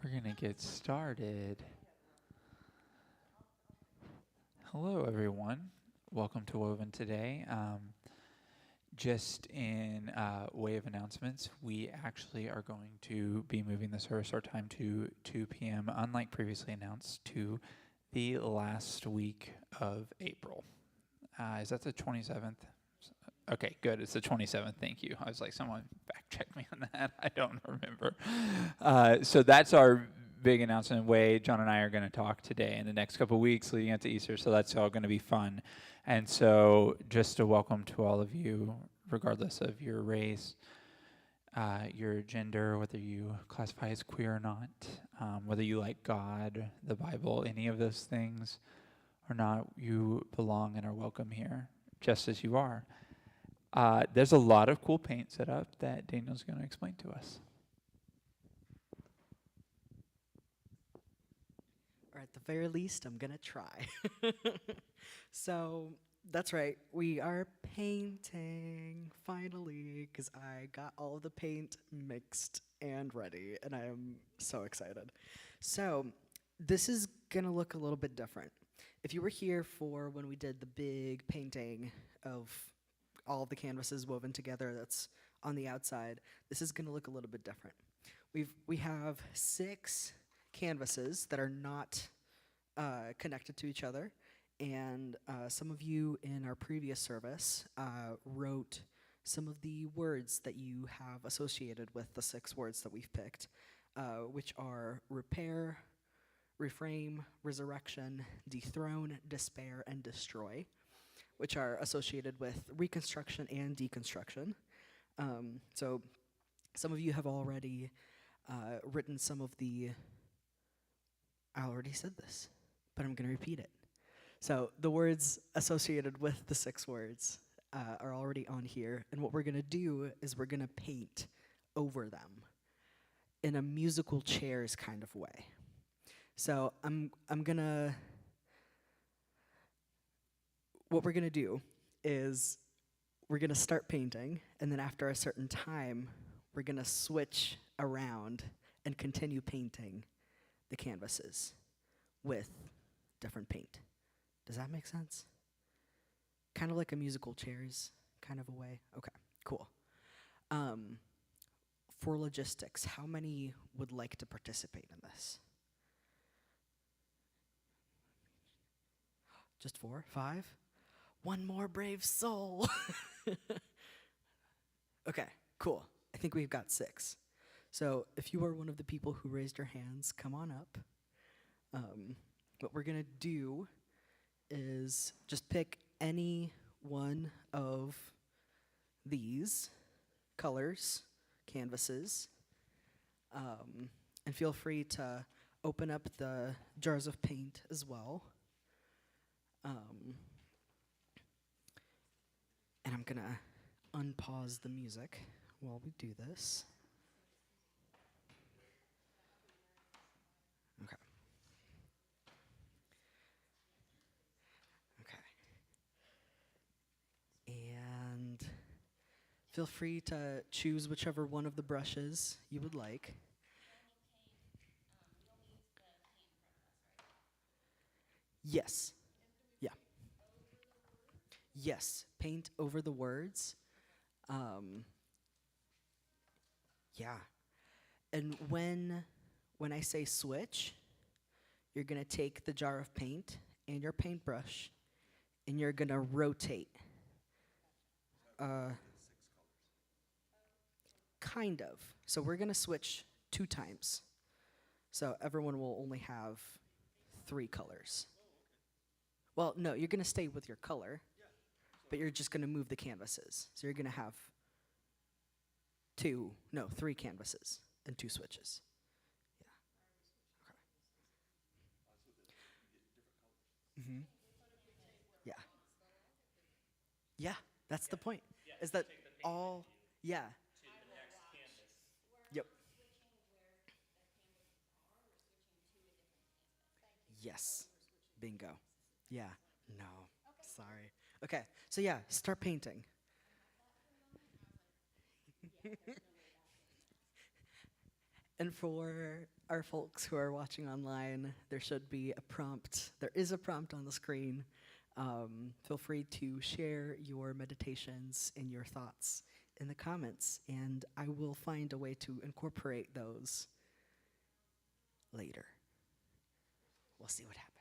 We're going to get started. Hello, everyone. Welcome to Woven today. Just in way of announcements, we actually are going to be moving the service start time to 2 p.m., unlike previously announced, to the last week of April. Is that the 27th? Okay, good. It's the 27th. Thank you. I was like, someone fact check me on that. I don't remember. So that's our big announcement way. John and I are going to talk today in the next couple of weeks leading up to Easter. So that's all going to be fun. And so just a welcome to all of you, regardless of your race, your gender, whether you classify as queer or not, whether you like God, the Bible, any of those things or not, you belong and are welcome here, just as you are. There's a lot of cool paint set up that Daniel's going to explain to us. Or at the very least, I'm going to try. So, that's right. We are painting, finally, because I got all of the paint mixed and ready, and I am so excited. So, this is going to look a little bit different. If you were here for when we did the big painting of all the canvases woven together that's on the outside, this is going to look a little bit different. We have 6 canvases that are not connected to each other, and some of you in our previous service wrote some of the words that you have associated with the 6 words that we've picked, which are repair, reframe, resurrection, dethrone, despair, and destroy, which are associated with reconstruction and deconstruction. So some of you have already written some of the, I already said this, but I'm going to repeat it. So the words associated with the 6 words are already on here, and what we're going to do is we're going to paint over them in a musical chairs kind of way. So what we're gonna do is we're gonna start painting, and then after a certain time, we're gonna switch around and continue painting the canvases with different paint. Does that make sense? Kind of like a musical chairs kind of a way? Okay, cool. For logistics, how many would like to participate in this? Just 4? 5? One more brave soul. Okay, cool. I think we've got 6. So if you are one of the people who raised your hands, come on up. What we're going to do is just pick any one of these colors, canvases, and feel free to open up the jars of paint as well. And I'm gonna unpause the music while we do this. Okay. Okay. And feel free to choose whichever one of the brushes you would like. Yes. Yeah. Yes. Paint over the words. Um, yeah. And when I say switch, you're gonna take the jar of paint and your paintbrush, and you're gonna rotate. Uh, kind of. So we're gonna switch 2 times. So everyone will only have 3 colors. Well, no, you're gonna stay with your color, but you're just gonna move the canvases. So you're gonna have 3 canvases and 2 switches. Yeah. Okay. Yeah. Yeah, that's the point. Is that all? Yeah. Yep. Yes. Bingo. Yeah. No. Sorry. Okay. So yeah, start painting. And for our folks who are watching online, there should be a prompt. There is a prompt on the screen. Feel free to share your meditations and your thoughts in the comments, and I will find a way to incorporate those later. We'll see what happens.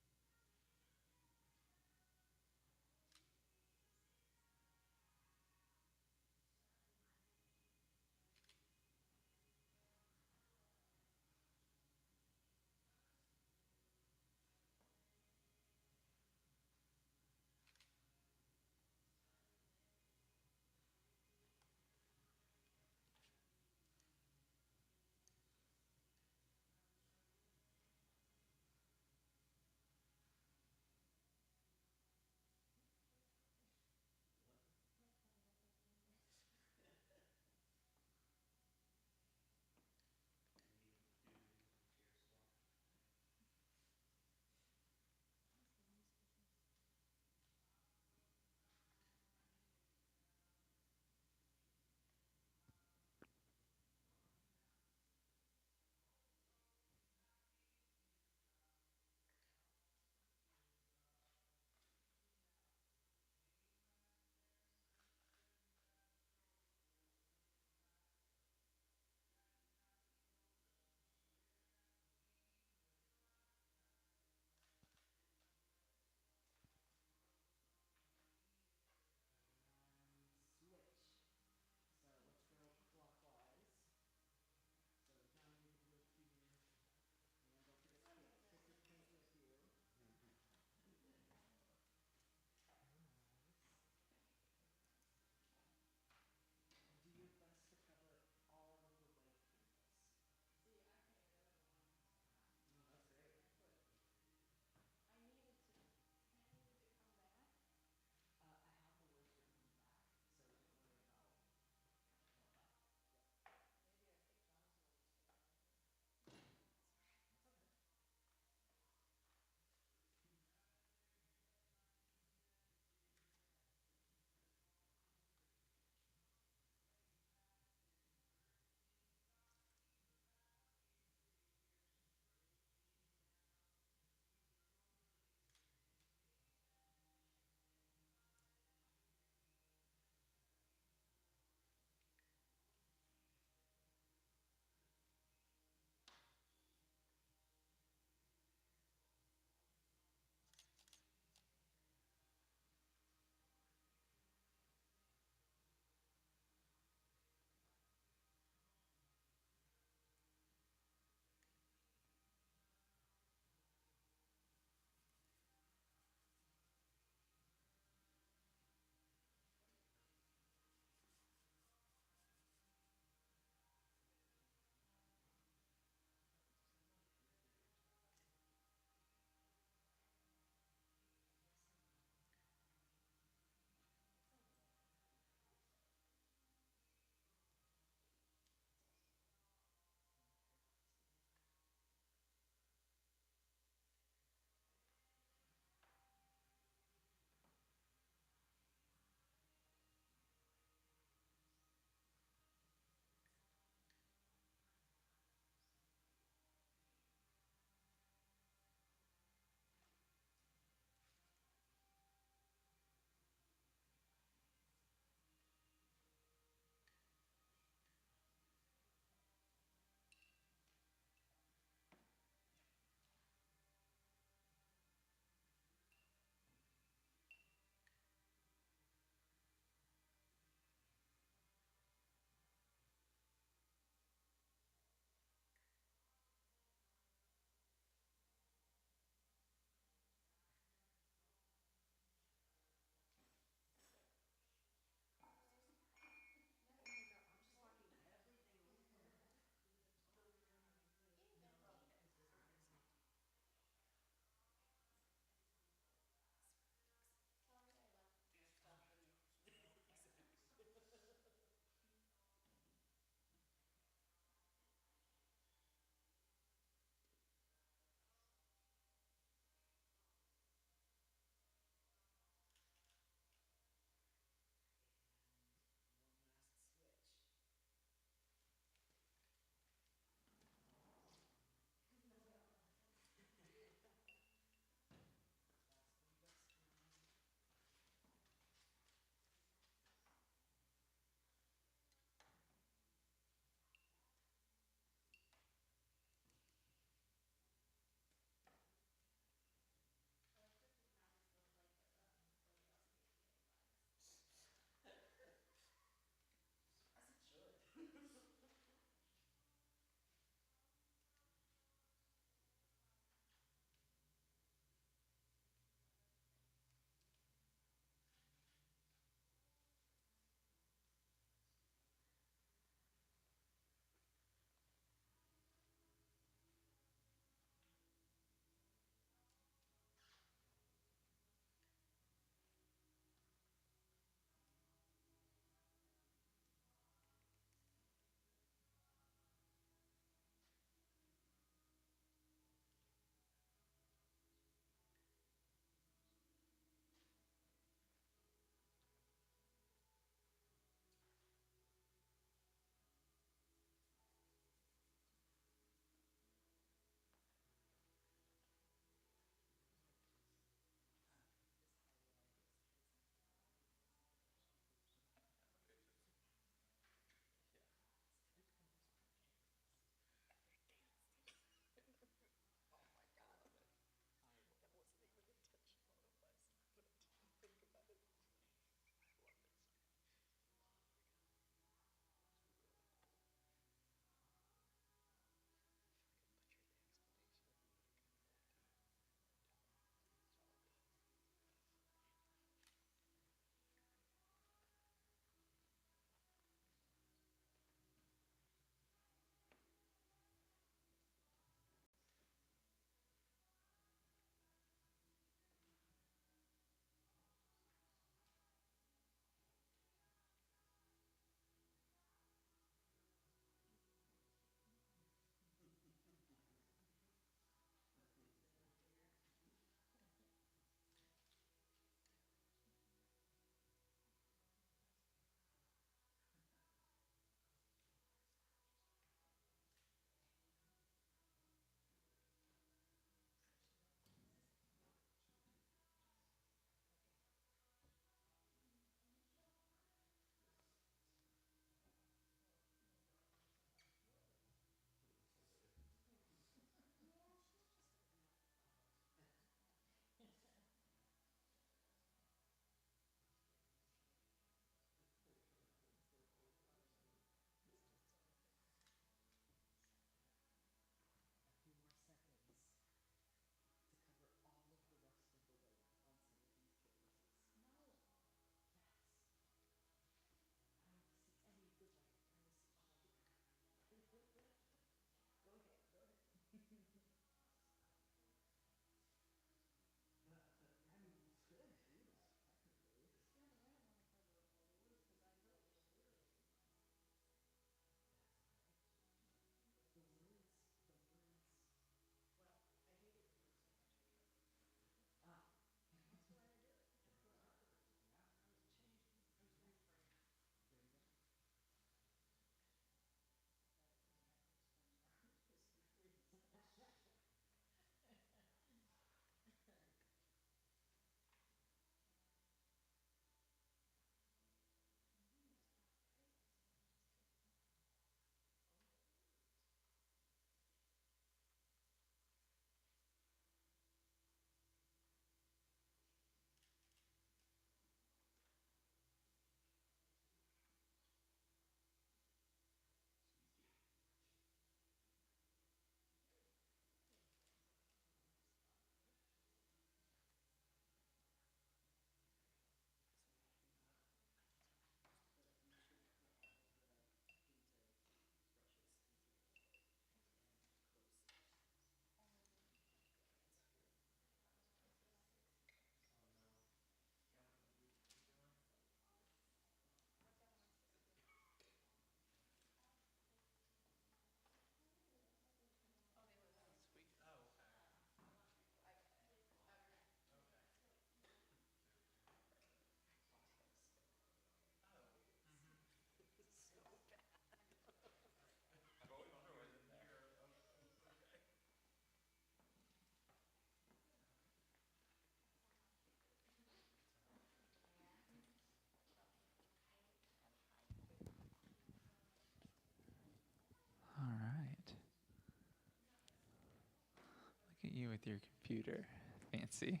with your computer. Fancy.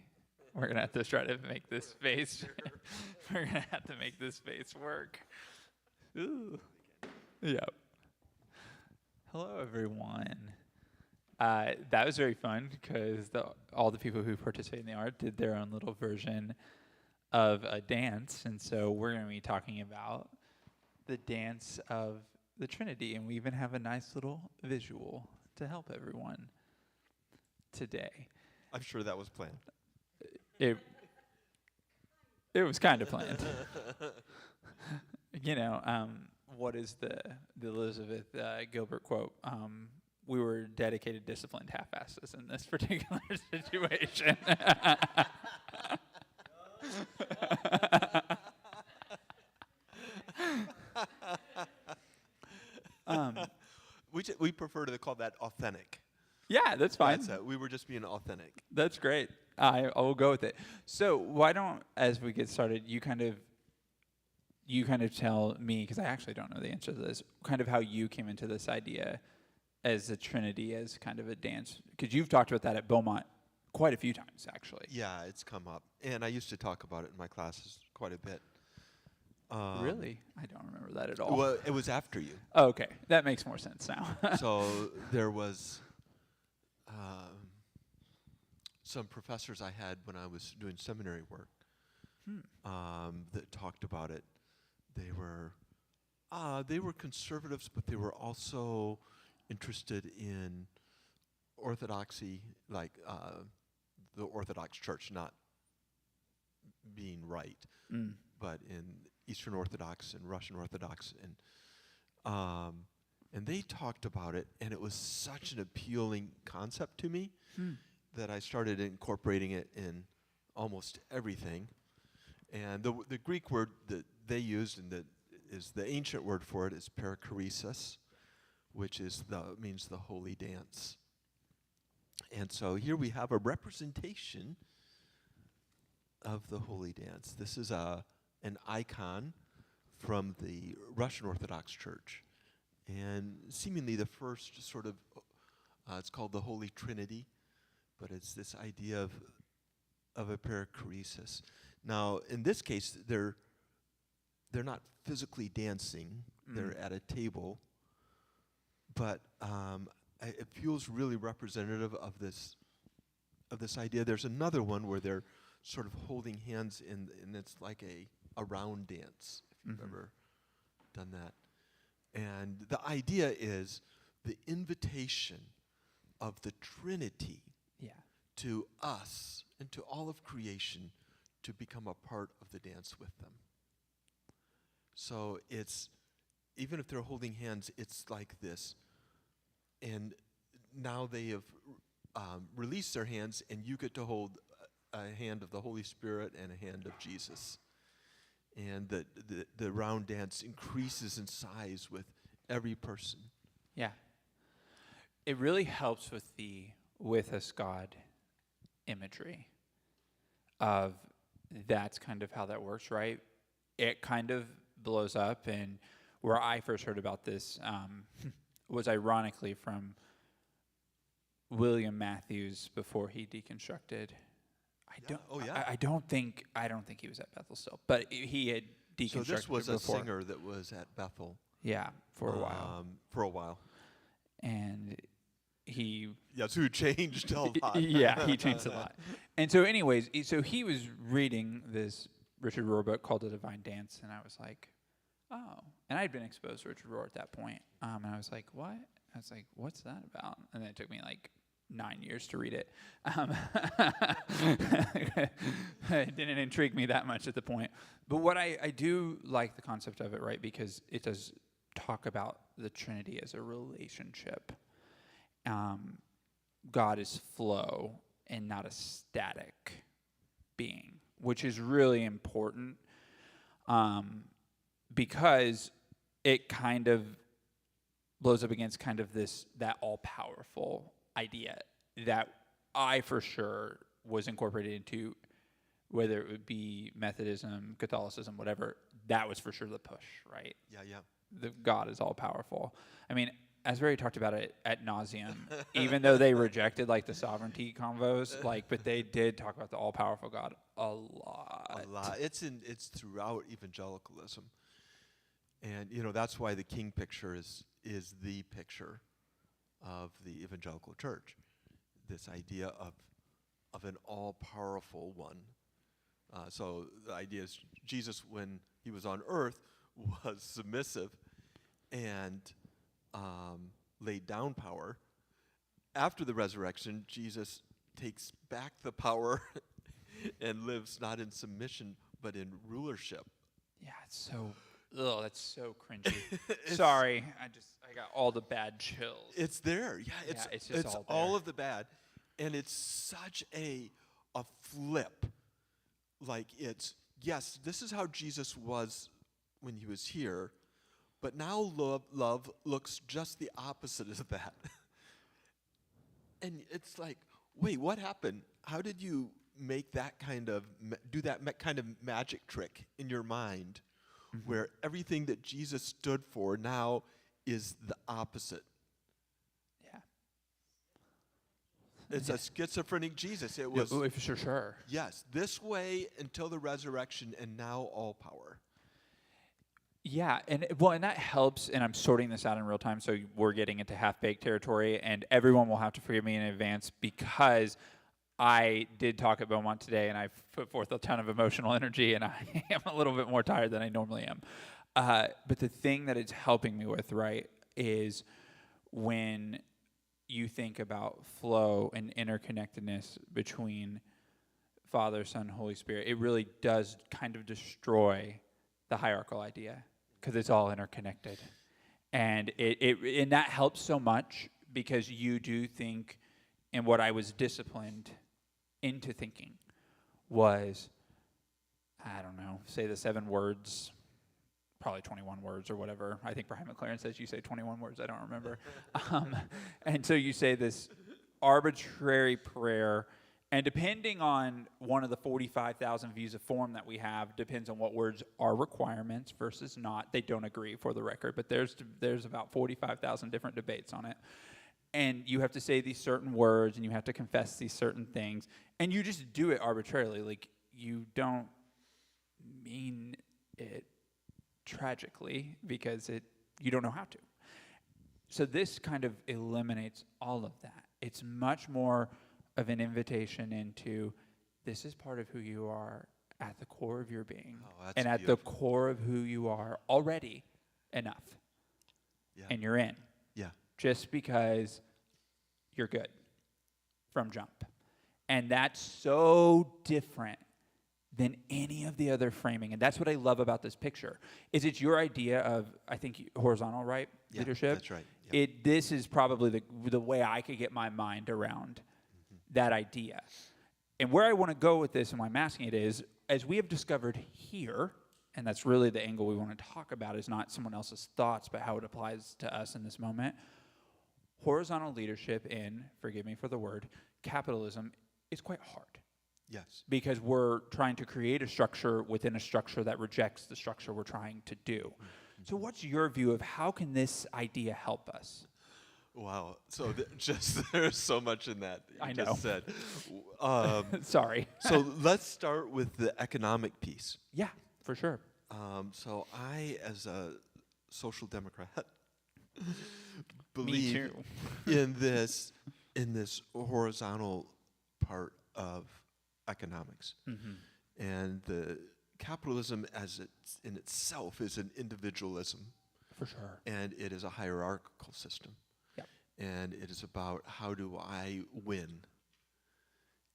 We're going to have to try to make this face. We're going to have to make this face work. Ooh. Yep. Hello, everyone. That was very fun because all the people who participated in the art did their own little version of a dance. And so we're going to be talking about the dance of the Trinity. And we even have a nice little visual to help everyone today. I'm sure that was planned. It was kind of planned. You know, what is the Elizabeth Gilbert quote? We were dedicated, disciplined half-asses in this particular situation. We prefer to call that authentic. Yeah, that's fine. We were just being authentic. That's great. I will go with it. So why don't, as we get started, you kind of tell me, because I actually don't know the answer to this, kind of how you came into this idea as the Trinity as kind of a dance, because you've talked about that at Beaumont quite a few times, actually. Yeah, it's come up, and I used to talk about it in my classes quite a bit. Really? I don't remember that at all. Well, it was after you. Oh, okay, that makes more sense now. So there was some professors I had when I was doing seminary work that talked about it. They were conservatives, but they were also interested in orthodoxy, like the Orthodox Church not being right, but in Eastern Orthodox and Russian Orthodox, and they talked about it, and it was such an appealing concept to me that I started incorporating it in almost everything. And the Greek word that they used and that is the ancient word for it is perichoresis, which means the holy dance. And so here we have a representation of the holy dance. This is an icon from the Russian Orthodox Church, and seemingly the first sort of, it's called the Holy Trinity, but it's this idea of a perichoresis. Now, in this case, they're not physically dancing; they're at a table, but it feels really representative of this idea. There's another one where they're sort of holding hands, and it's like a round dance, if you've ever done that. And the idea is the invitation of the Trinity to us and to all of creation to become a part of the dance with them. So it's, even if they're holding hands, it's like this. And now they have released their hands, and you get to hold a hand of the Holy Spirit and a hand of Jesus. And the round dance increases in size with every person. Yeah. It really helps with the with us God imagery of that's kind of how that works, right? It kind of blows up, and where I first heard about this was ironically from William Matthews before he deconstructed. I don't think he was at Bethel still, but he had deconstructed. So this was before. a singer that was at Bethel. Yeah, for a while. For a while. And he... Yes, who changed a lot. Yeah, he changed a lot. And so anyways, so he was reading this Richard Rohr book called The Divine Dance, and I was like, oh. And I had been exposed to Richard Rohr at that point. And I was like, what? I was like, what's that about? And then it took me like 9 years to read it. It didn't intrigue me that much at the point. But what I do like the concept of it, right, because it does talk about the Trinity as a relationship. God is flow and not a static being, which is really important because it kind of blows up against kind of that all-powerful idea that I for sure was incorporated into, whether it would be Methodism, Catholicism, whatever. That was for sure the push, right? Yeah. The God is all-powerful. I mean, Asbury talked about it at nauseum, even though they rejected like the sovereignty convos, like, but they did talk about the all-powerful God a lot. A lot. It's throughout evangelicalism, and that's why the king picture is the picture of the evangelical church. This idea of an all-powerful one. So the idea is Jesus, when he was on earth, was submissive and laid down power. After the resurrection, Jesus takes back the power and lives not in submission but in rulership. Yeah, that's so cringy. Sorry, I got all the bad chills. It's there. Yeah, it's just all all there. of the bad. And it's such a flip. Like yes, this is how Jesus was when he was here, but now love looks just the opposite of that. And it's like, wait, what happened? How did you make that kind of do that kind of magic trick in your mind, where everything that Jesus stood for now is the opposite? Yeah. It's a schizophrenic Jesus. It was For sure. yes, this way until the resurrection, and now all power. Yeah, and that helps, and I'm sorting this out in real time, so we're getting into half-baked territory, and everyone will have to forgive me in advance because I did talk at Beaumont today, and I put forth a ton of emotional energy, and I am a little bit more tired than I normally am. But the thing that it's helping me with, right, is when you think about flow and interconnectedness between Father, Son, Holy Spirit, it really does kind of destroy the hierarchical idea because it's all interconnected. And and that helps so much because you do think, and what I was disciplined into thinking was, I don't know, say the 7 words, probably 21 words or whatever. I think Brian McLaren says you say 21 words. I don't remember. And so you say this arbitrary prayer, and depending on one of the 45,000 views of form that we have, depends on what words are requirements versus not. They don't agree, for the record, but there's about 45,000 different debates on it. And you have to say these certain words, and you have to confess these certain things, and you just do it arbitrarily. Like, you don't mean it tragically because you don't know how to. So this kind of eliminates all of that. It's much more of an invitation into, this is part of who you are at the core of your being. Oh, that's and at beautiful. the core of who you are already enough. Yeah. And you're in. Yeah. Just because you're good from jump. And that's so different than any of the other framing. And that's what I love about this picture, is it's your idea of, I think, horizontal, right? Yeah, Leadership. that's right. Yeah. This is probably the way I could get my mind around that idea. And where I want to go with this and why I'm asking it is, as we have discovered here, and that's really the angle we want to talk about, is not someone else's thoughts, but how it applies to us in this moment. Horizontal leadership in, forgive me for the word, capitalism is quite hard. Yes. Because we're trying to create a structure within a structure that rejects the structure we're trying to do. Mm-hmm. So what's your view of how can this idea help us? Wow. So there's so much in that you I know. just said. Sorry. So let's start with the economic piece. Yeah, for sure. So I, as a social democrat, Me believe too. in this horizontal part of economics. Mm-hmm. And the capitalism as it's in itself is an individualism, For sure. and it is a hierarchical system. Yep. And it is about, how do I win?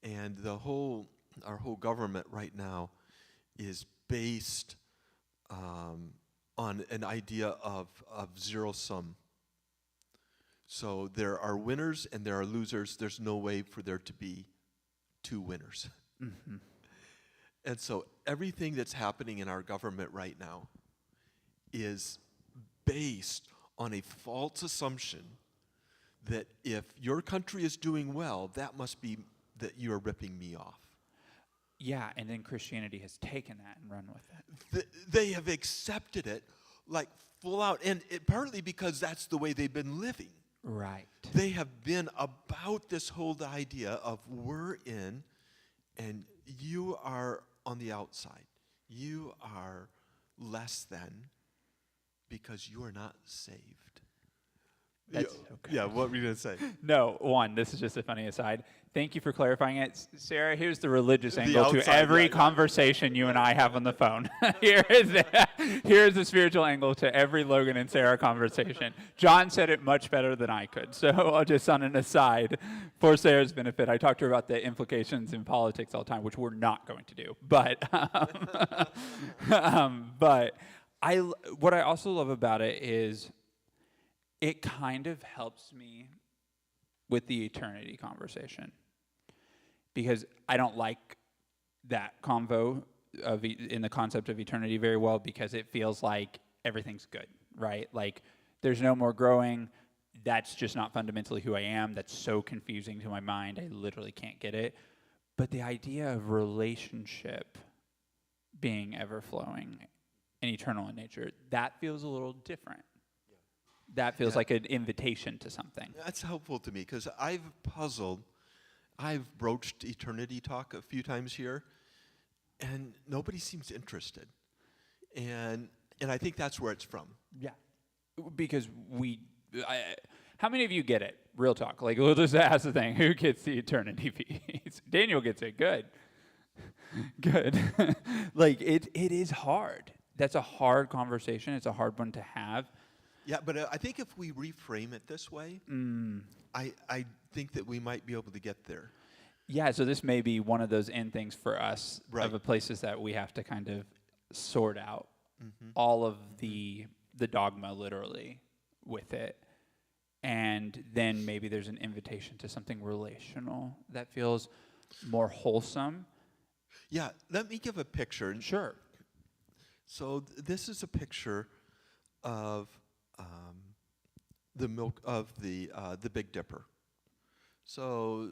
And our whole government right now is based on an idea of zero sum. So there are winners and there are losers. There's no way for there to be 2 winners. Mm-hmm. And so everything that's happening in our government right now is based on a false assumption that if your country is doing well, that must be that you are ripping me off. Yeah, and then Christianity has taken that and run with it. They have accepted it like full out. And partly because that's the way they've been living. Right. They have been about this whole idea of we're in and you are on the outside. You are less than because you are not saved. That's okay. Yeah, what were you going to say? No, one, this is just a funny aside. Thank you for clarifying it. Sarah, here's the religious The angle to outside, every yeah. conversation you and I have on the phone. Here's the spiritual angle to every Logan and Sarah conversation. John said it much better than I could. So I'll just on an aside, for Sarah's benefit, I talked to her about the implications in politics all the time, which we're not going to do. But, what I also love about it is it kind of helps me with the eternity conversation because I don't like that convo in the concept of eternity very well because it feels like everything's good, right? Like there's no more growing. That's just not fundamentally who I am. That's so confusing to my mind. I literally can't get it. But the idea of relationship being ever-flowing and eternal in nature, that feels a little different. That feels like an invitation to something. That's helpful to me because I've broached eternity talk a few times here, and nobody seems interested. And I think that's where it's from. Yeah. Because how many of you get it? Real talk. Like, we'll just ask the thing. Who gets the eternity piece? Daniel gets it. Good. Good. Like, it is hard. That's a hard conversation. It's a hard one to have. Yeah, but I think if we reframe it this way, I think that we might be able to get there. Yeah, so this may be one of those end things for us of the places that we have to kind of sort out all of the dogma literally with it. And then maybe there's an invitation to something relational that feels more wholesome. Yeah, let me give a picture. Sure. So this is a picture of the Big Dipper. So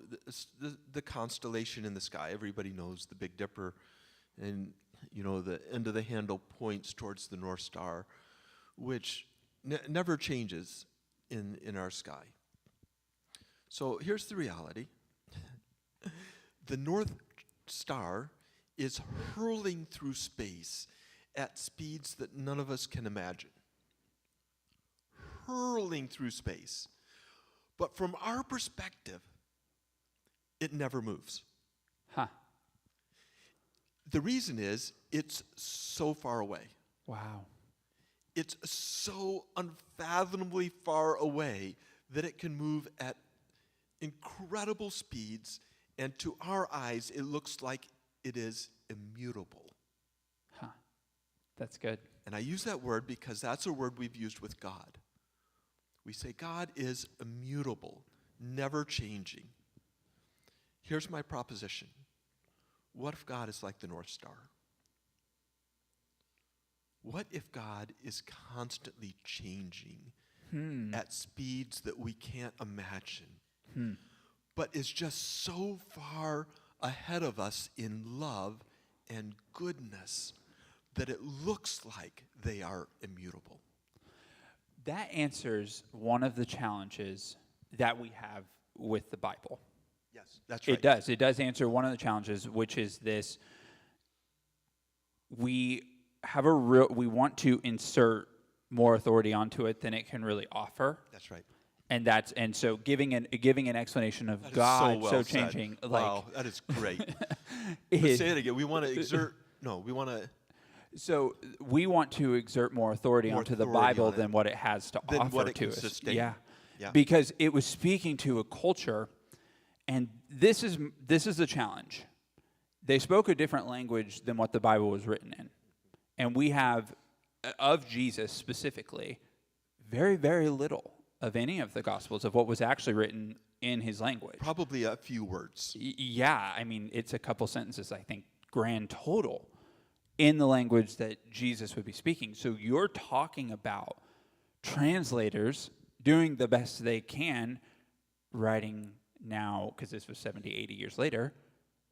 the constellation in the sky. Everybody knows the Big Dipper, and the end of the handle points towards the North Star, which never changes in our sky. So here's the reality: the North Star is hurling through space at speeds that none of us can imagine. Hurling through space. But from our perspective, it never moves. Huh. The reason is it's so far away. Wow. It's so unfathomably far away that it can move at incredible speeds, and to our eyes, it looks like it is immutable. Huh. That's good. And I use that word because that's a word we've used with God. We say God is immutable, never changing. Here's my proposition. What if God is like the North Star? What if God is constantly changing at speeds that we can't imagine, but is just so far ahead of us in love and goodness that it looks like they are immutable? That answers one of the challenges that we have with the Bible. Yes, that's right. It does. It does answer one of the challenges, which is this. We want to insert more authority onto it than it can really offer. That's right. And so giving an explanation of That God is so so well said. changing. Wow, that is great. It- Let's say it again. We want to So we want to exert more authority More onto the authority Bible on it than what it has to than offer what it to can us. sustain. Yeah. Yeah. Because it was speaking to a culture, and this is the challenge. They spoke a different language than what the Bible was written in. And we have, of Jesus specifically, very, very little of any of the Gospels of what was actually written in his language. Probably a few words. Yeah, I mean, it's a couple sentences, I think, grand total in the language that Jesus would be speaking. So you're talking about translators doing the best they can, writing now, because this was 70, 80 years later,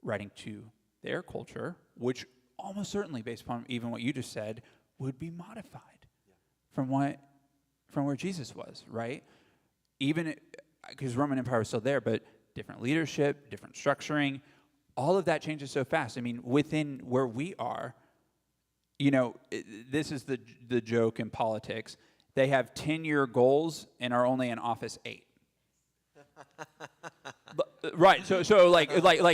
writing to their culture, which almost certainly, based upon even what you just said, would be modified from where Jesus was, right? Even because Roman Empire was still there, but different leadership, different structuring, all of that changes so fast. I mean, within where we are, this is the joke in politics. They have 10-year goals and are only in office 8. Right. So like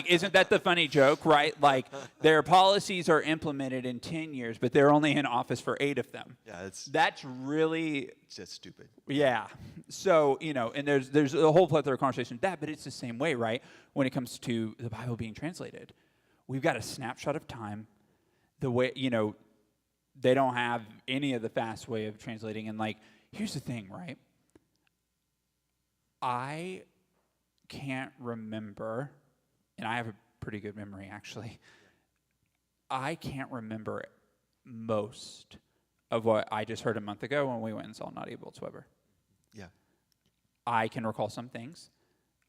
isn't that the funny joke, right? Like their policies are implemented in 10 years, but they're only in office for 8 of them. Yeah, that's really just stupid. Yeah. So, and there's a whole plethora of conversation with that, but it's the same way, right? When it comes to the Bible being translated. We've got a snapshot of time. The way, they don't have any of the fast way of translating. And like, here's the thing, right? I can't remember, and I have a pretty good memory actually. I can't remember most of what I just heard a month ago when we went and saw Naughty Whatsoever. Yeah. I can recall some things.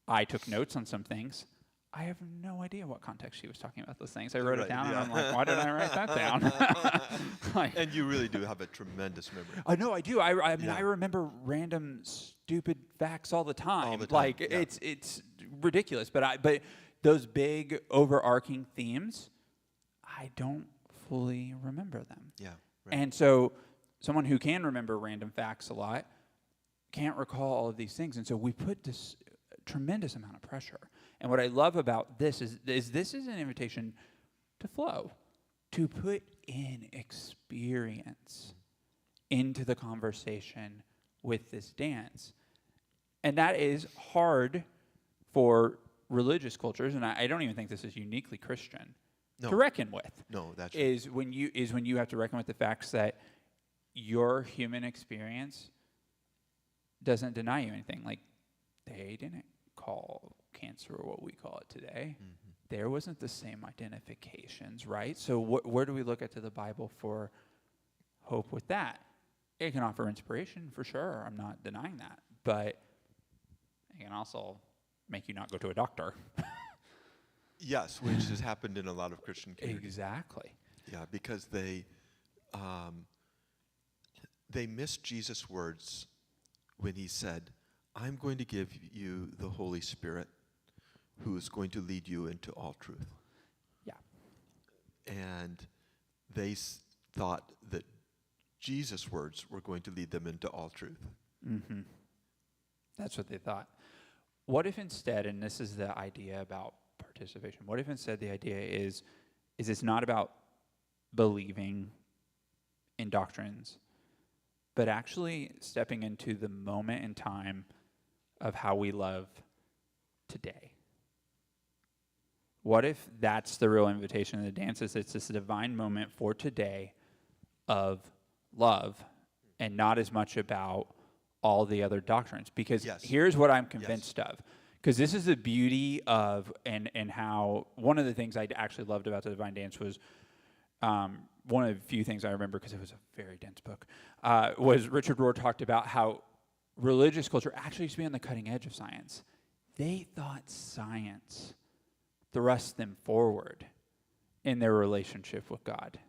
I took notes on some things. I have no idea what context she was talking about those things. I wrote it down, and I'm like, why did I write that down? And you really do have a tremendous memory. I know I do. I mean, I remember random stupid facts all the time. All the time. Like it's ridiculous. But those big overarching themes, I don't fully remember them. Yeah. Right. And so someone who can remember random facts a lot can't recall all of these things. And so we put this tremendous amount of pressure. And what I love about this is this is an invitation to flow, to put in experience into the conversation with this dance. And that is hard for religious cultures, and I don't even think this is uniquely Christian, to reckon with. No, that's is when you have to reckon with the facts that your human experience doesn't deny you anything. Like, they didn't call cancer what we call it today. Mm-hmm. There wasn't the same identifications, right? So where do we look at to the Bible for hope with that? It can offer inspiration for sure. I'm not denying that. But it can also make you not go to a doctor. Yes, which has happened in a lot of Christian communities. Exactly. Yeah, because they missed Jesus' words when he said, I'm going to give you the Holy Spirit who is going to lead you into all truth. Yeah. And they thought that Jesus' words were going to lead them into all truth. Mm-hmm. That's what they thought. What if instead, and this is the idea about participation, what if instead the idea is it's not about believing in doctrines, but actually stepping into the moment in time of how we love today? What if that's the real invitation of the dance? Is it's this divine moment for today of love and not as much about all the other doctrines? Because here's what I'm convinced of. Because this is the beauty of, and how, one of the things I actually loved about the divine dance was, one of the few things I remember, because it was a very dense book, was Richard Rohr talked about how religious culture actually used to be on the cutting edge of science. They thought science thrust them forward in their relationship with God,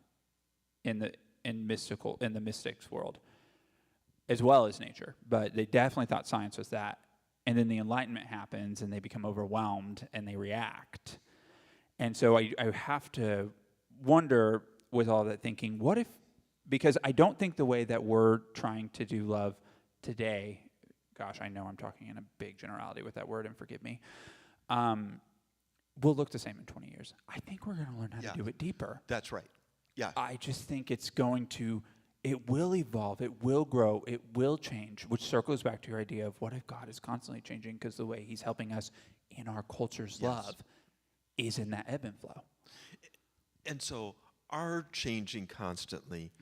in the mystics world, as well as nature. But they definitely thought science was that. And then the Enlightenment happens, and they become overwhelmed, and they react. And so I have to wonder, with all that thinking, what if, because I don't think the way that we're trying to do love today, gosh, I know I'm talking in a big generality with that word, and forgive me, will look the same in 20 years. I think we're going to learn how to do it deeper. That's right. Yeah. I just think it will evolve, it will grow, it will change, which circles back to your idea of what if God is constantly changing, because the way he's helping us in our culture's love is in that ebb and flow. And so our changing constantly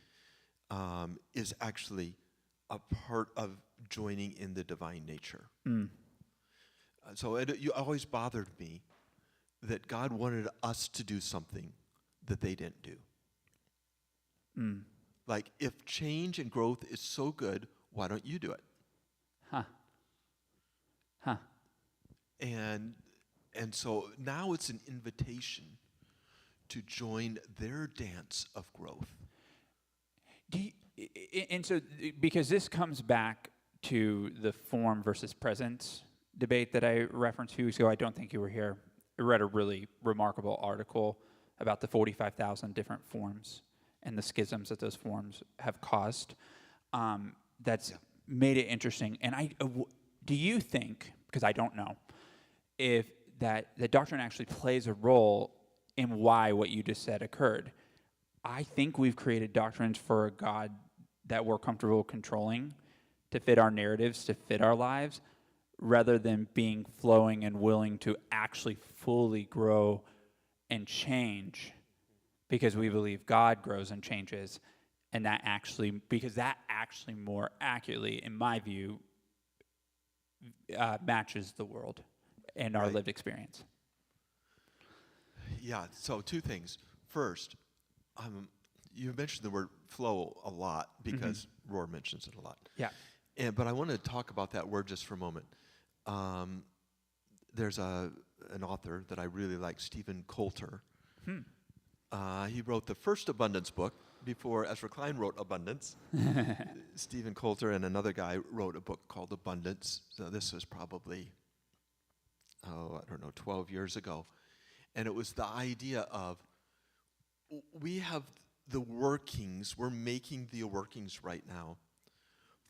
is actually a part of joining in the divine nature. So it always bothered me that God wanted us to do something that they didn't do. Like, if change and growth is so good, why don't you do it? And so now it's an invitation to join their dance of growth. And so, because this comes back to the form versus presence debate that I referenced a few weeks ago, I don't think you were here. I read a really remarkable article about the 45,000 different forms and the schisms that those forms have caused. That's made it interesting. And do you think, because I don't know, if that the doctrine actually plays a role in why what you just said occurred? I think we've created doctrines for a God that we're comfortable controlling to fit our narratives, to fit our lives, rather than being flowing and willing to actually fully grow and change, because we believe God grows and changes, and that actually more accurately, in my view, matches the world and our Right. lived experience. Yeah, so two things. First, you mentioned the word flow a lot because Rohr mentions it a lot. Yeah. But I want to talk about that word just for a moment. There's an author that I really like, Stephen Coulter. He wrote the first Abundance book before Ezra Klein wrote Abundance. Stephen Coulter and another guy wrote a book called Abundance. So this was probably, 12 years ago. And it was the idea of we have the workings, we're making the workings right now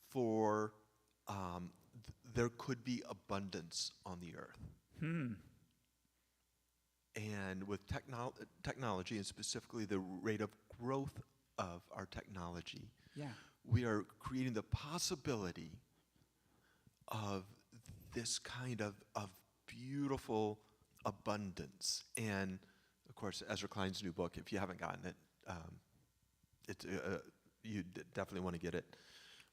for there could be abundance on the earth. And with technology, and specifically the rate of growth of our technology, we are creating the possibility of this kind of beautiful abundance. And, of course, Ezra Klein's new book, if you haven't gotten it, you definitely want to get it.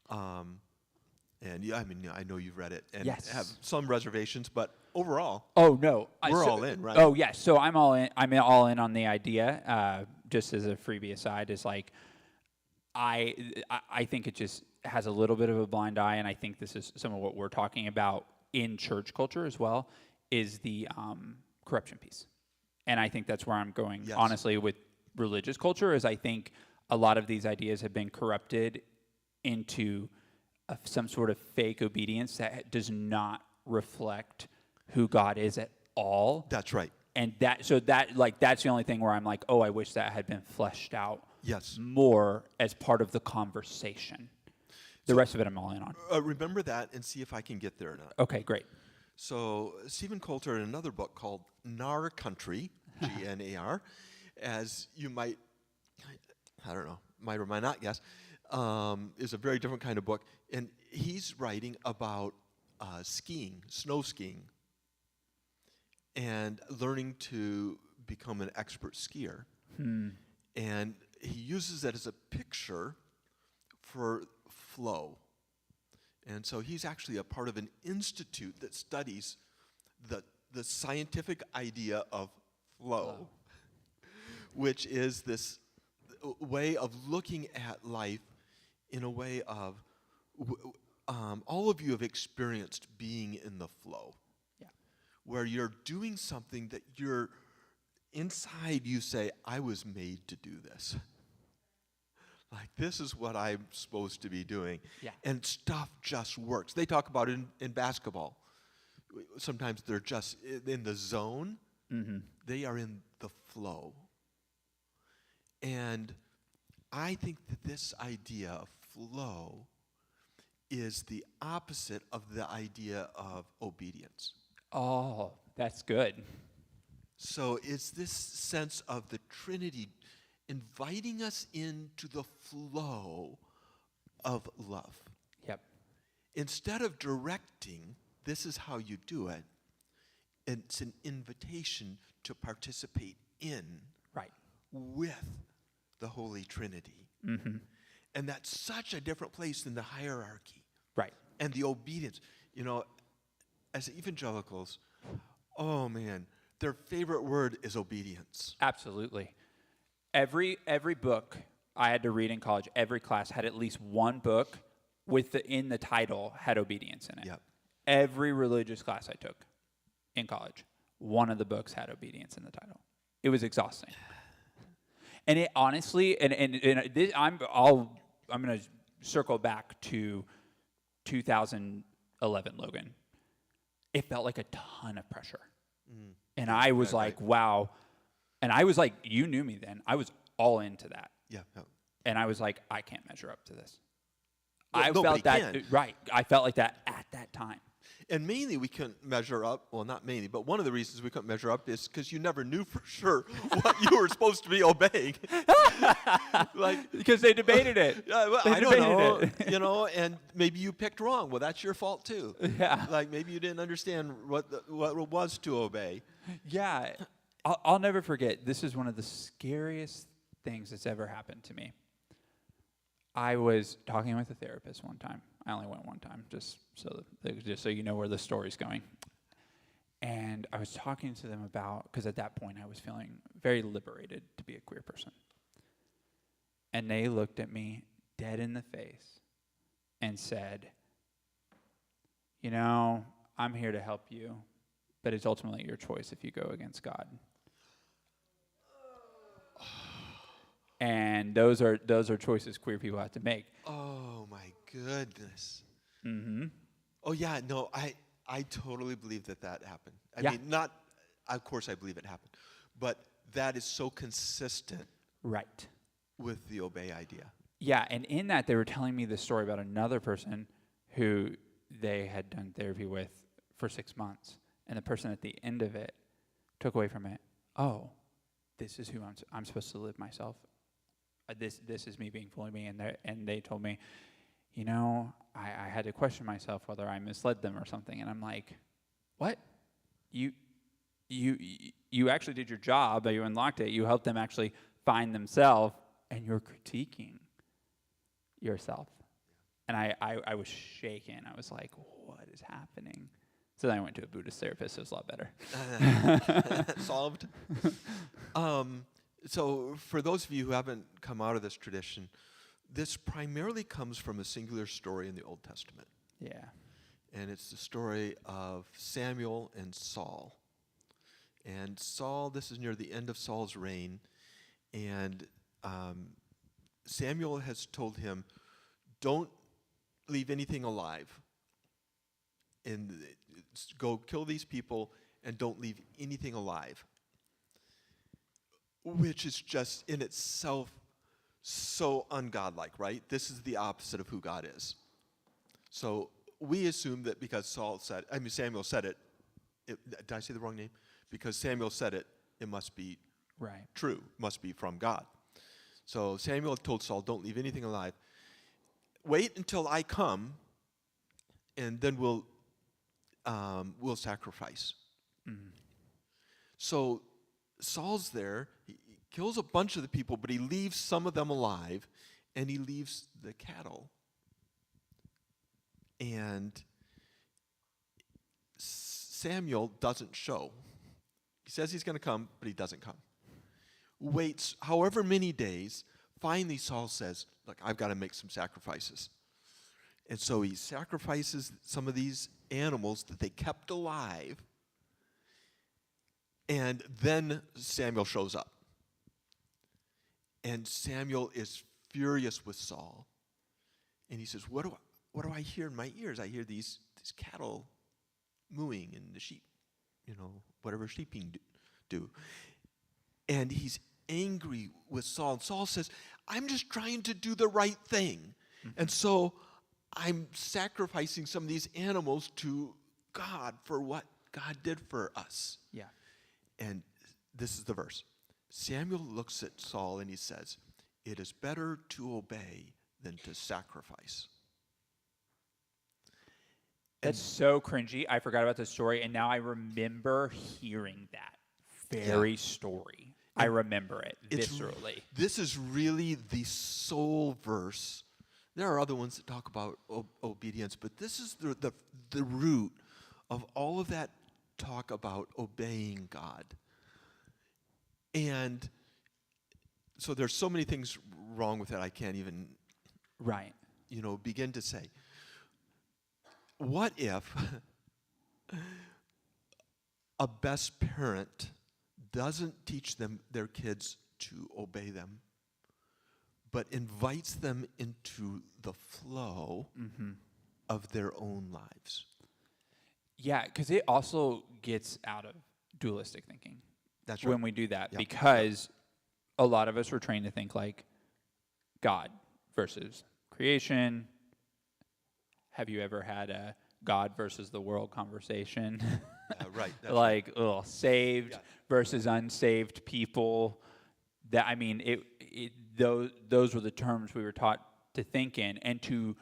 And yeah, I mean, I know you've read it and have some reservations, but overall, oh no, we're all in, right? Oh yes, so I'm all in. I'm all in on the idea. Just as a freebie aside, is like I think it just has a little bit of a blind eye, and I think this is some of what we're talking about in church culture as well, is the corruption piece. And I think that's where I'm going, honestly, with religious culture, is I think a lot of these ideas have been corrupted into some sort of fake obedience that does not reflect who God is at all. That's right. And that's the only thing where I'm like, oh, I wish that had been fleshed out more as part of the conversation. The rest of it I'm all in on. Remember that and see if I can get there or not. Okay, great. So Stephen Coulter in another book called Gnar Country, Gnar, as you might, I don't know, might or might not guess, is a very different kind of book. And he's writing about skiing, snow skiing, and learning to become an expert skier. And he uses that as a picture for flow. And so he's actually a part of an institute that studies the scientific idea of flow, which is this way of looking at life in a way of, all of you have experienced being in the flow, where you're doing something that you're, inside you say, I was made to do this. Like, this is what I'm supposed to be doing. And stuff just works. They talk about it in basketball. Sometimes they're just in the zone. They are in the flow. And I think that this idea of flow is the opposite of the idea of obedience. Oh, that's good. So it's this sense of the Trinity inviting us into the flow of love. Instead of directing, this is how you do it, it's an invitation to participate in with the Holy Trinity. And that's such a different place than the hierarchy. And the obedience. You know, as evangelicals, oh man, their favorite word is obedience. Absolutely. Every book I had to read in college, every class had at least one book with in the title had obedience in it. Every religious class I took in college, one of the books had obedience in the title. It was exhausting. And it honestly, and this, I'll I'm going to circle back to 2011, Logan. It felt like a ton of pressure. And I was like, right. wow. And I was like, you knew me then. I was all into that. Yeah. And I was like, I can't measure up to this. Well, I nobody felt that, can. right. I felt like that at that time. And mainly we couldn't measure up. Well, not mainly, but one of the reasons we couldn't measure up is because you never knew for sure what you were supposed to be obeying. Like, Because they debated it. well, They I don't know, debated it. and maybe you picked wrong. Well, that's your fault too. Yeah. Like maybe you didn't understand what it was to obey. Yeah. I'll never forget. This is one of the scariest things that's ever happened to me. I was talking with a therapist one time. I only went one time, just so you know where the story's going. And I was talking to them about, because at that point I was feeling very liberated to be a queer person. And they looked at me dead in the face and said, you know, I'm here to help you, but it's ultimately your choice if you go against God. And those are choices queer people have to make. Oh my goodness. Mm-hmm. Oh yeah, no, I totally believe that happened. I Yeah. mean, not, of course I believe it happened, but that is so consistent Right. with the obey idea. Yeah, and in that they were telling me this story about another person who they had done therapy with for 6 months, and the person at the end of it took away from it, oh, this is who I'm supposed to live myself. This is me being fully me, and they told me, you know, I had to question myself whether I misled them or something, and I'm like, what? You actually did your job, you unlocked it, you helped them actually find themselves, and you're critiquing yourself. And I was shaken. I was like, what is happening? So then I went to a Buddhist therapist, so it was a lot better. Solved. So for those of you who haven't come out of this tradition, this primarily comes from a singular story in the Old Testament. Yeah. And it's the story of Samuel and Saul. And Saul, this is near the end of Saul's reign, and Samuel has told him, don't leave anything alive. And go kill these people and don't leave anything alive. Which is just in itself so ungodlike, right? This is the opposite of who God is. So we assume that because Samuel said it, did I say the wrong name? Because Samuel said it, it must be Right. true, must be from God. So Samuel told Saul, don't leave anything alive. Wait until I come, and then we'll sacrifice. Mm-hmm. So Saul's there, he kills a bunch of the people, but he leaves some of them alive, and he leaves the cattle. And Samuel doesn't show. He says he's going to come, but he doesn't come. Waits however many days. Finally, Saul says, look, I've got to make some sacrifices. And so he sacrifices some of these animals that they kept alive. And then Samuel shows up. And Samuel is furious with Saul. And he says, what do I hear in my ears? I hear these cattle mooing and the sheep, whatever sheeping do. And he's angry with Saul. And Saul says, I'm just trying to do the right thing. Mm-hmm. And so I'm sacrificing some of these animals to God for what God did for us. Yeah. And this is the verse. Samuel looks at Saul and he says, it is better to obey than to sacrifice. That's so cringy. I forgot about this story, and now I remember hearing that very story. I remember it viscerally. This is really the sole verse. There are other ones that talk about obedience, but this is the root of all of that talk about obeying God. And so there's so many things wrong with it I can't even begin to say. What if a best parent doesn't teach their kids to obey them, but invites them into the flow of their own lives. Yeah, because it also gets out of dualistic thinking. That's right. When we do that, Yep. because a lot of us were trained to think like God versus creation. Have you ever had a God versus the world conversation? Right. That's Like, saved Yeah. versus unsaved people. That, I mean, those were the terms we were taught to think in, and to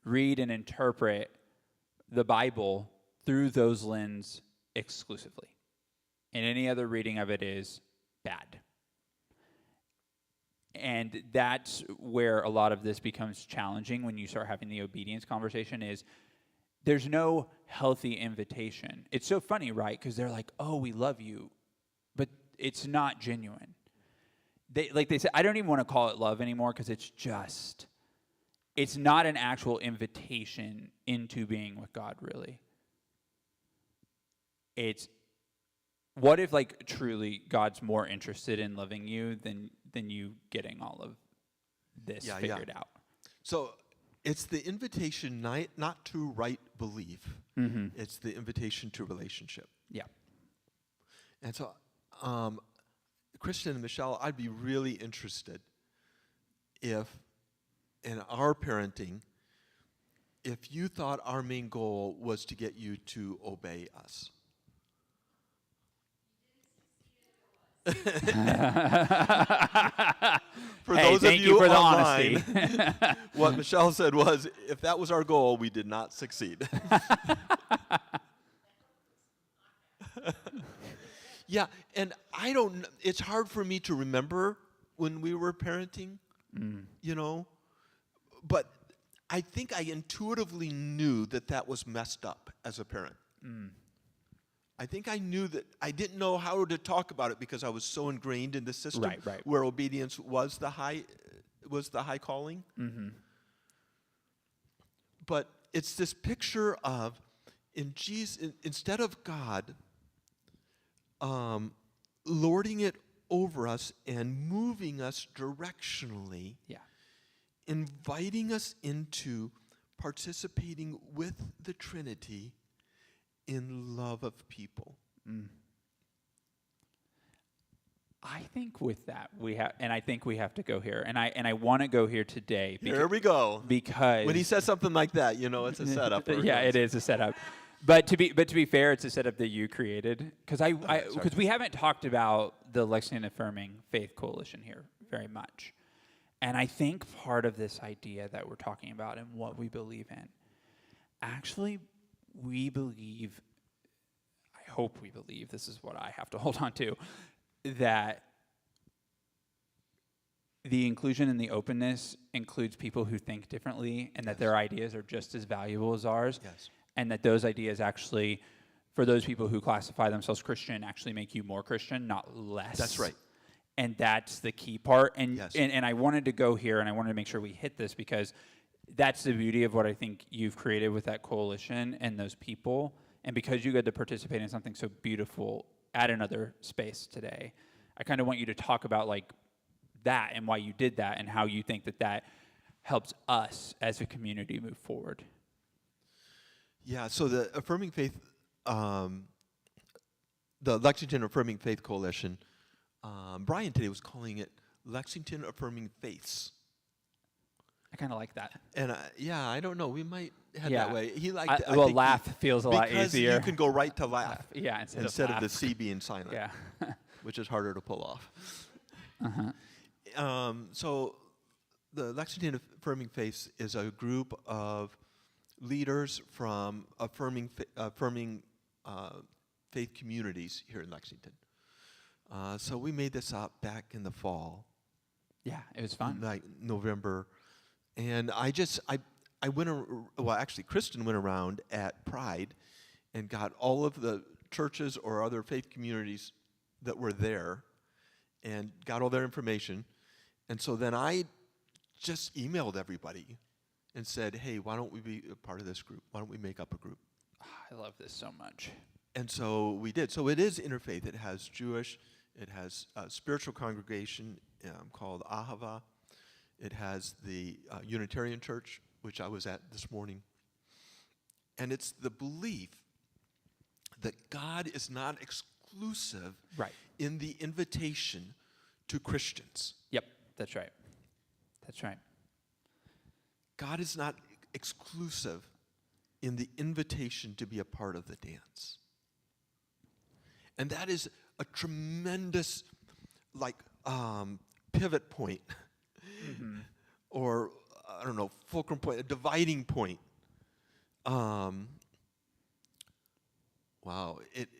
read and interpret the Bible through those lenses exclusively. And any other reading of it is bad. And that's where a lot of this becomes challenging when you start having the obedience conversation, is there's no healthy invitation. It's so funny, right? Because they're like, oh, we love you, but it's not genuine. They say, I don't even want to call it love anymore, because it's not an actual invitation into being with God, really. It's, what if, like, truly God's more interested in loving you than you getting all of this figured out? So it's the invitation not to right belief. It's the invitation to relationship. Yeah. And so, Kristen and Michelle, I'd be really interested if, in our parenting, if you thought our main goal was to get you to obey us. For those of thank you for the online, honesty. what Michelle said was, if that was our goal, we did not succeed. Yeah, and I don't, it's hard for me to remember when we were parenting, you know, but I think I intuitively knew that was messed up as a parent. I think I knew that. I didn't know how to talk about it because I was so ingrained in the system, Right. where obedience was the high calling. But it's this picture of, in Jesus, instead of God lording it over us and moving us directionally, inviting us into participating with the Trinity in love of people. I think with that I think we have to go here, and I want to go here today. Here we go. Because when he says something like that, you know it's a setup. Yeah, it is a setup. But to be fair, it's a setup that you created, because we haven't talked about the Lexington Affirming Faith Coalition here very much, and I think part of this idea that we're talking about and what we believe in, actually, we believe. I hope we believe. This is what I have to hold on to. That the inclusion and the openness includes people who think differently, and that their ideas are just as valuable as ours. Yes. And that those ideas actually, for those people who classify themselves Christian, actually make you more Christian, not less. That's right. And that's the key part. And, Yes. and I wanted to go here, and I wanted to make sure we hit this, because that's the beauty of what I think you've created with that coalition and those people. And because you got to participate in something so beautiful at another space today, I kind of want you to talk about like that and why you did that and how you think that helps us as a community move forward. Yeah, so the Affirming Faith, the Lexington Affirming Faith Coalition, Brian today was calling it Lexington Affirming Faiths. I kind of like that. And I don't know, we might head that way. He liked it. Well, laugh feels a lot easier. Because you can go right to laugh. Yeah, instead of the C being silent. Yeah. Which is harder to pull off. So the Lexington Affirming Faiths is a group of leaders from affirming faith communities here in Lexington. So we made this up back in the fall. Yeah, it was fun. Like November. And I went, actually Kristen went around at Pride and got all of the churches or other faith communities that were there and got all their information. And so then I just emailed everybody and said, hey, why don't we be a part of this group? Why don't we make up a group? I love this so much. And so we did. So it is interfaith. It has Jewish. It has a spiritual congregation called Ahava. It has the Unitarian Church, which I was at this morning. And it's the belief that God is not exclusive Right. in the invitation to Christians. Yep, that's right. That's right. God is not exclusive in the invitation to be a part of the dance. And that is a tremendous, pivot point, or, I don't know, fulcrum point, a dividing point.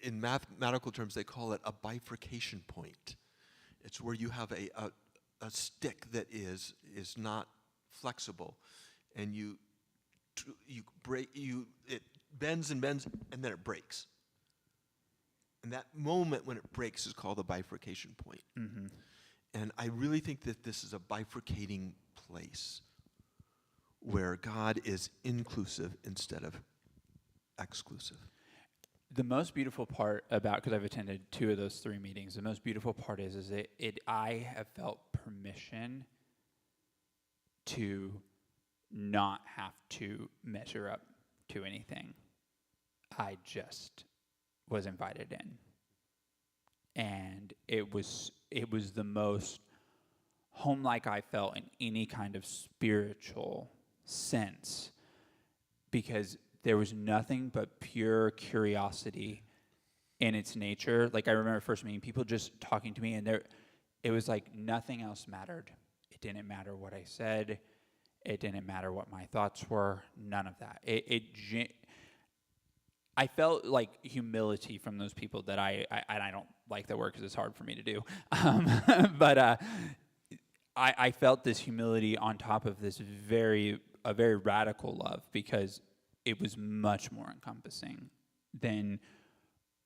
In mathematical terms, they call it a bifurcation point. It's where you have a stick that is not flexible, and it bends and bends, and then it breaks. And that moment when it breaks is called the bifurcation point. And I really think that this is a bifurcating place where God is inclusive instead of exclusive. The most beautiful part about, because I've attended 2 of those 3 meetings, the most beautiful part is that I have felt permission to not have to measure up to anything. I just was invited in. And it was the most home-like I felt in any kind of spiritual sense, because there was nothing but pure curiosity in its nature. Like, I remember first meeting people just talking to me, and it was like nothing else mattered. It didn't matter what I said. It didn't matter what my thoughts were. None of that. I felt like humility from those people that I don't like that word because it's hard for me to do. But I felt this humility on top of this very radical love, because it was much more encompassing than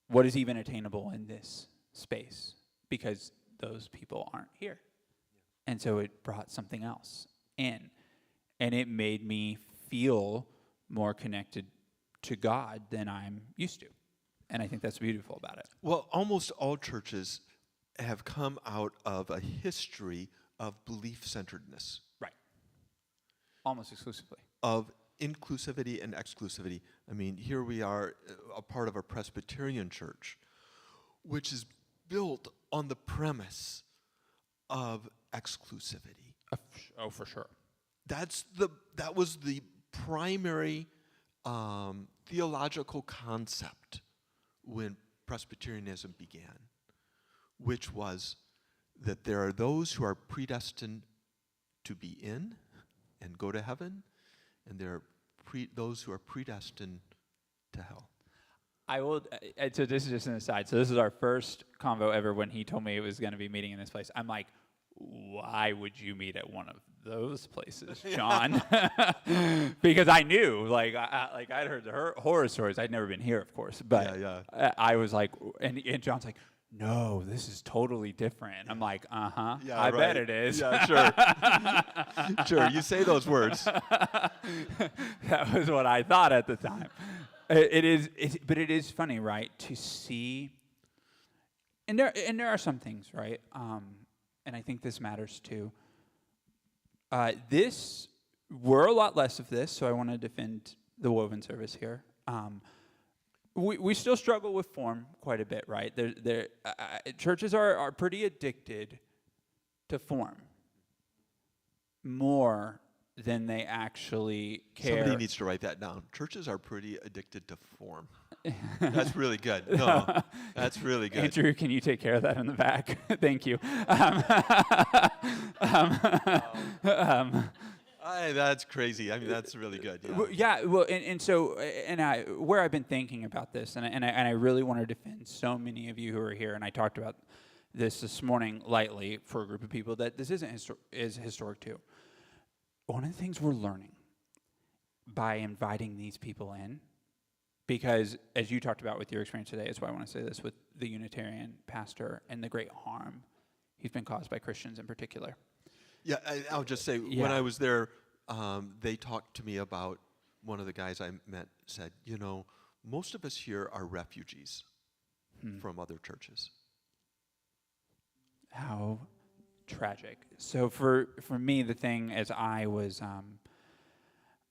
what is even attainable in this space, because those people aren't here. And so it brought something else in, and it made me feel more connected to God than I'm used to. And I think that's beautiful about it. Well, almost all churches have come out of a history of belief-centeredness. Right. Almost exclusively. Of inclusivity and exclusivity. I mean, here we are, a part of a Presbyterian church, which is built on the premise of exclusivity. Oh, for sure. That was the primary theological concept when Presbyterianism began, which was that there are those who are predestined to be in and go to heaven, and there are those who are predestined to hell. I will. So this is just an aside. So this is our first convo ever when he told me it was going to be meeting in this place. I'm like, why would you meet at one of those places, John? Because I knew, I'd heard the horror stories. I'd never been here, of course, but I was like, and John's like, no, this is totally different. I'm like, Yeah, I right. bet it is. Yeah, sure. Sure, you say those words. That was what I thought at the time. But it is funny, right, to see, and there are some things, right, and I think this matters too. We're a lot less of this, so I want to defend the woven service here. We still struggle with form quite a bit, right? Churches are pretty addicted to form, more than they actually care. Somebody needs to write that down. Churches are pretty addicted to form. That's really good. No, that's really good. Andrew, can you take care of that in the back? Thank you. That's crazy. I mean, that's really good. Yeah. Where I've been thinking about this, and I really want to defend so many of you who are here, and I talked about this morning lightly for a group of people, that this is historic too. One of the things we're learning by inviting these people in, because as you talked about with your experience today, that's why I want to say this with the Unitarian pastor and the great harm he's been caused by Christians in particular. Yeah, I'll just say, when I was there, they talked to me about, one of the guys I met said, most of us here are refugees from other churches. How tragic. So for me, the thing as I was,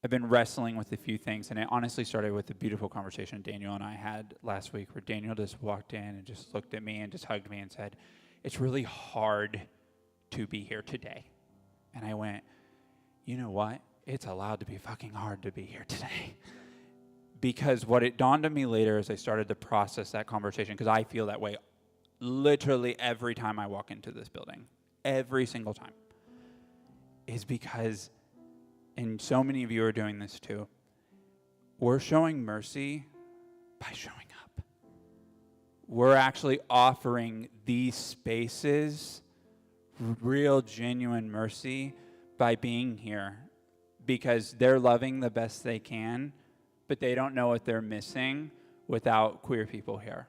I've been wrestling with a few things, and it honestly started with the beautiful conversation Daniel and I had last week, where Daniel just walked in and just looked at me and just hugged me and said, "It's really hard to be here today." And I went, you know what? It's allowed to be fucking hard to be here today. Because what it dawned on me later as I started to process that conversation, because I feel that way literally every time I walk into this building, every single time, is because, and so many of you are doing this too, we're showing mercy by showing up. We're actually offering these spaces real, genuine mercy by being here, because they're loving the best they can, but they don't know what they're missing without queer people here.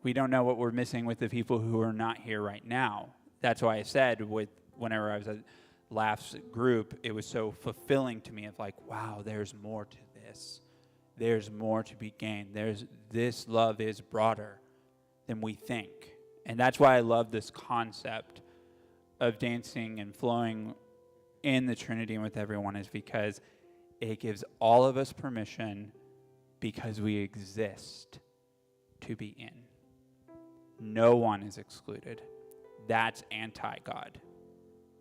We don't know what we're missing with the people who are not here right now. That's why I said whenever I was at Laugh's group, it was so fulfilling to me of like, wow, there's more to this. There's more to be gained. This love is broader than we think. And that's why I love this concept of dancing and flowing in the Trinity and with everyone, is because it gives all of us permission, because we exist, to be in. No one is excluded. That's anti-God,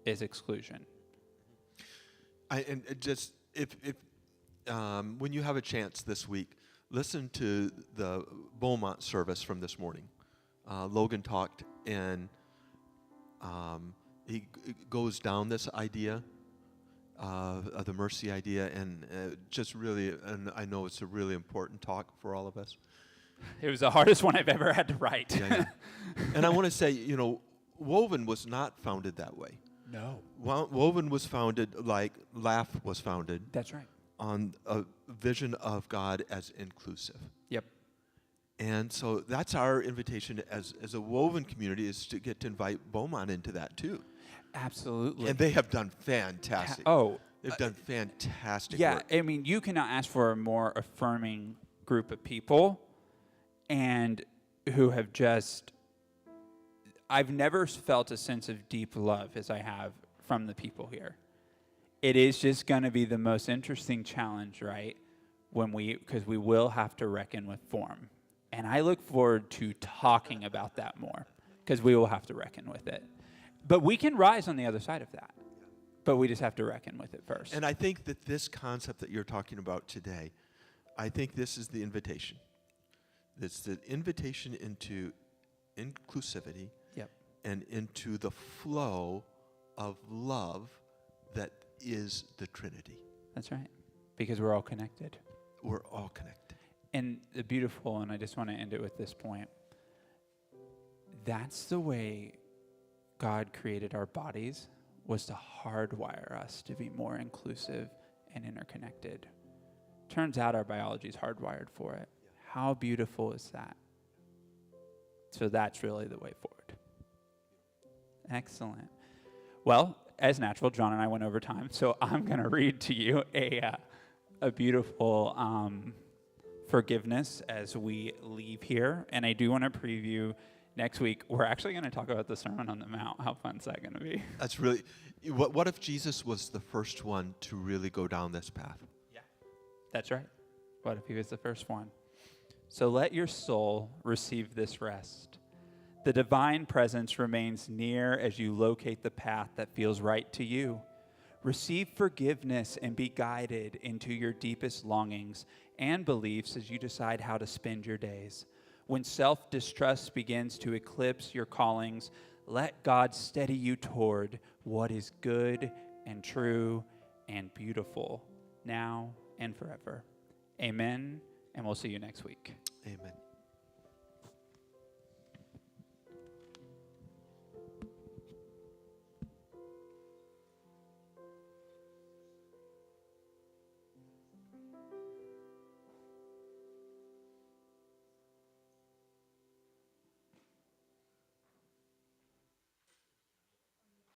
is exclusion. When you have a chance this week, listen to the Beaumont service from this morning. Logan talked, and he goes down this idea of the mercy idea, and just really, and I know it's a really important talk for all of us. It was the hardest one I've ever had to write. Yeah. And I want to say, Woven was not founded that way. No. Woven was founded like Laugh was founded. That's right. On a vision of God as inclusive. Yep. And so that's our invitation as a Woven community, is to get to invite Beaumont into that too. Absolutely. And they have done fantastic. They've done fantastic work. I mean, you cannot ask for a more affirming group of people, and who have just, I've never felt a sense of deep love as I have from the people here. It is just going to be the most interesting challenge, right? Because we will have to reckon with form. And I look forward to talking about that more, because we will have to reckon with it. But we can rise on the other side of that. But we just have to reckon with it first. And I think that this concept that you're talking about today, I think this is the invitation. It's the invitation into inclusivity. Yep. And into the flow of love that is the Trinity. That's right. Because we're all connected. We're all connected. And the beautiful, and I just want to end it with this point, that's the way God created our bodies, was to hardwire us to be more inclusive and interconnected. Turns out our biology is hardwired for it. How beautiful is that? So that's really the way forward. Excellent. Well, as natural, John and I went over time, so I'm going to read to you a beautiful forgiveness as we leave here. And I do want to preview next week. We're actually going to talk about the Sermon on the Mount. How fun is that going to be? That's really, what if Jesus was the first one to really go down this path? Yeah, that's right. What if he was the first one? So let your soul receive this rest. The divine presence remains near as you locate the path that feels right to you. Receive forgiveness and be guided into your deepest longings and beliefs as you decide how to spend your days. When self-distrust begins to eclipse your callings, let God steady you toward what is good and true and beautiful, now and forever. Amen, and we'll see you next week. Amen.